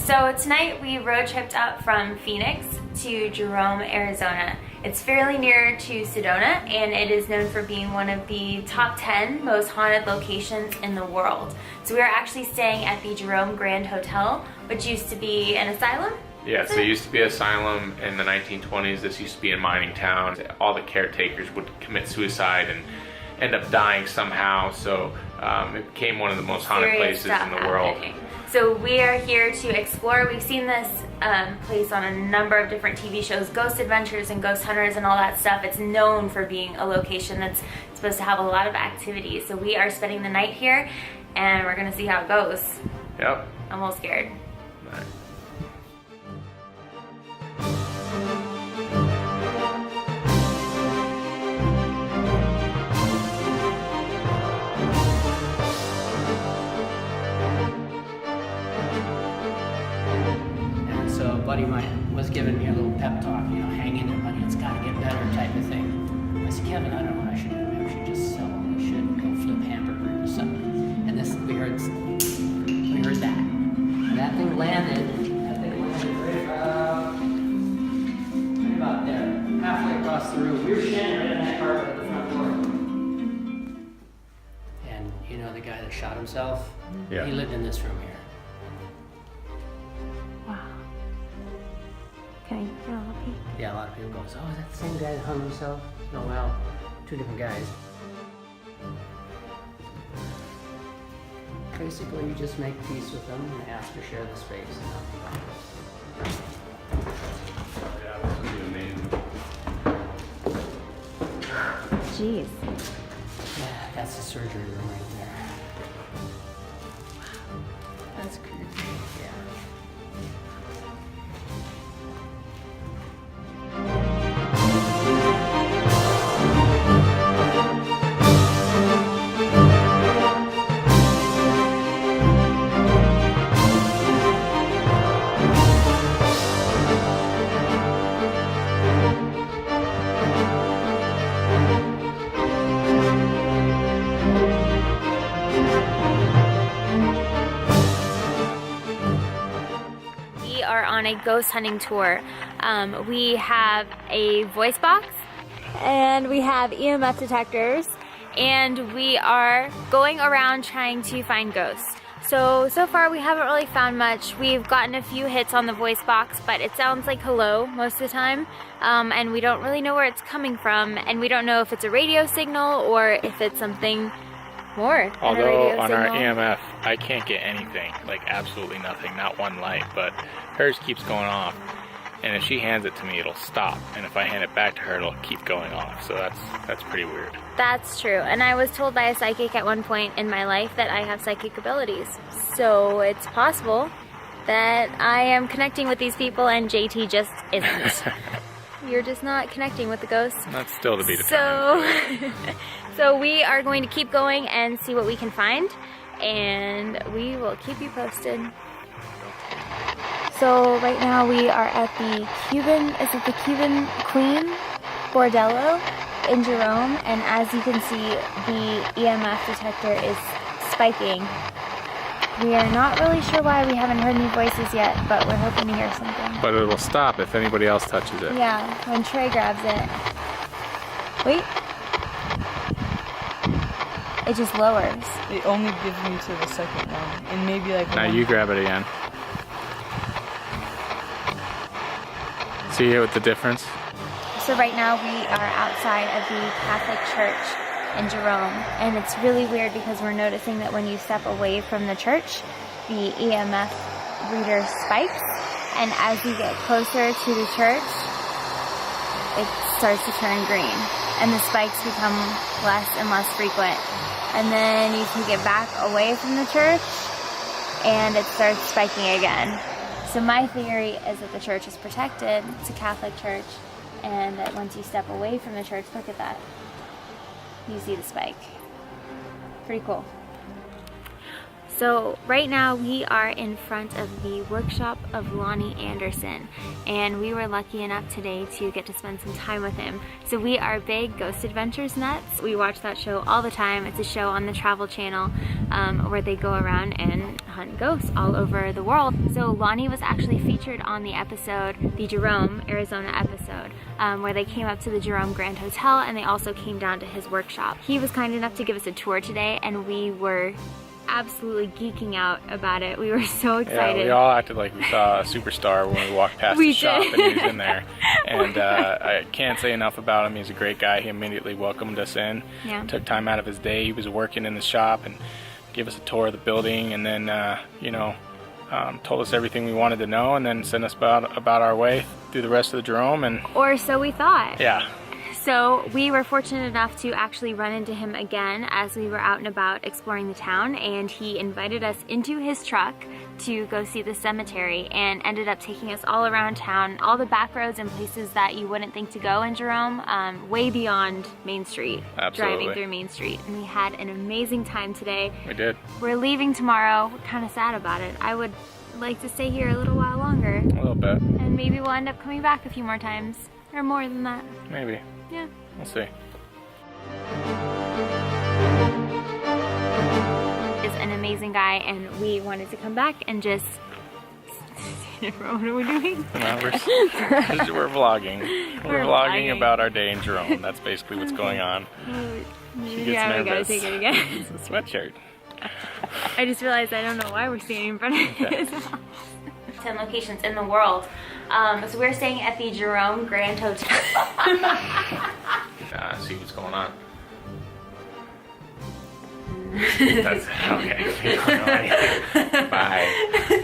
So tonight we road tripped up from Phoenix to Jerome, Arizona. It's fairly near to Sedona, and it is known for being one of the top 10 most haunted locations in the world. So we are actually staying at the Jerome Grand Hotel, which used to be an asylum. Yes, it used to be an asylum in the 1920s. This used to be a mining town. All the caretakers would commit suicide and end up dying somehow, so it became one of the most haunted places in the world. So we are here to explore. We've seen this place on a number of different TV shows, Ghost Adventures and Ghost Hunters and all that stuff. It's known for being a location that's supposed to have a lot of activity. So we are spending the night here, and we're gonna see how it goes. Yep. I'm a little scared. Right. So a buddy of mine was giving me a little pep talk, you know, hang in there, buddy, it's gotta get better type of thing. I said, Kevin, I don't know what I should do. Maybe I should just sell all this shit and go flip hamburgers or something. And this, we heard that. And that thing landed right about there, halfway across the room. We were standing right in that carpet at the front door. And you know the guy that shot himself? Yeah. He lived in this room here. Yeah, a lot of people go, oh, is that the same guy that hung himself? Oh, well, two different guys. Basically, you just make peace with them and ask to share the space. Yeah, this would be amazing. Jeez. Yeah, that's the surgery room right there. That's creepy. Yeah. We are on a ghost hunting tour. We have a voice box and we have EMF detectors, and we are going around trying to find ghosts. So far we haven't really found much. We've gotten a few hits on the voice box, but it sounds like hello most of the time, and we don't really know where it's coming from, and we don't know if it's a radio signal or if it's something more. Although on our EMF, I can't get anything, like absolutely nothing, not one light, but hers keeps going off. And if she hands it to me, it'll stop. And if I hand it back to her, it'll keep going off. So that's pretty weird. That's true. And I was told by a psychic at one point in my life that I have psychic abilities. So it's possible that I am connecting with these people and JT just isn't. You're just not connecting with the ghosts. That's still to be determined. So we are going to keep going and see what we can find, and we will keep you posted. So right now we are at the Cuban Queen Bordello in Jerome, and as you can see, the EMF detector is spiking. We are not really sure why. We haven't heard any voices yet, but we're hoping to hear something. But it'll stop if anybody else touches it. Yeah, when Trey grabs it. Wait. It just lowers. It only gives me to the second one, and maybe like. Now you grab it again. See here with the difference? So right now we are outside of the Catholic Church in Jerome, and it's really weird because we're noticing that when you step away from the church, the EMF reader spikes, and as you get closer to the church, it starts to turn green, and the spikes become less and less frequent. And then you can get back away from the church, and it starts spiking again. So my theory is that the church is protected, it's a Catholic church, and that once you step away from the church, look at that, you see the spike. Pretty cool. So right now we are in front of the workshop of Lonnie Anderson, and we were lucky enough today to get to spend some time with him. So we are big Ghost Adventures nuts. We watch that show all the time. It's a show on the Travel Channel where they go around and hunt ghosts all over the world. So Lonnie was actually featured on the episode, the Jerome, Arizona episode, where they came up to the Jerome Grand Hotel, and they also came down to his workshop. He was kind enough to give us a tour today, and we were absolutely geeking out about it. We were so excited. Yeah, we all acted like we saw a superstar when we walked past the shop and he was in there. And I can't say enough about him. He's a great guy. He immediately welcomed us in. Yeah. Took time out of his day. He was working in the shop and gave us a tour of the building, and then told us everything we wanted to know, and then sent us about our way through the rest of the Jerome. And or so we thought. yeah. So we were fortunate enough to actually run into him again as we were out and about exploring the town, and he invited us into his truck to go see the cemetery and ended up taking us all around town, all the back roads and places that you wouldn't think to go in Jerome, way beyond Main Street. Absolutely. Driving through Main Street. And we had an amazing time today. We did. We're leaving tomorrow. We're kind of sad about it. I would like to stay here a little while longer. A little bit. And maybe we'll end up coming back a few more times. Or more than that. Maybe. Yeah. We'll see. Is an amazing guy, and we wanted to come back and just what are we doing? Well, we're vlogging. We're vlogging about our day in Jerome. That's basically what's going on. She gets yeah, nervous. we gotta take it again. It's a sweatshirt. I just realized I don't know why we're standing in front of his house. 10 locations in the world. So we're staying at the Jerome Grand Hotel. See what's going on. That's okay. Bye.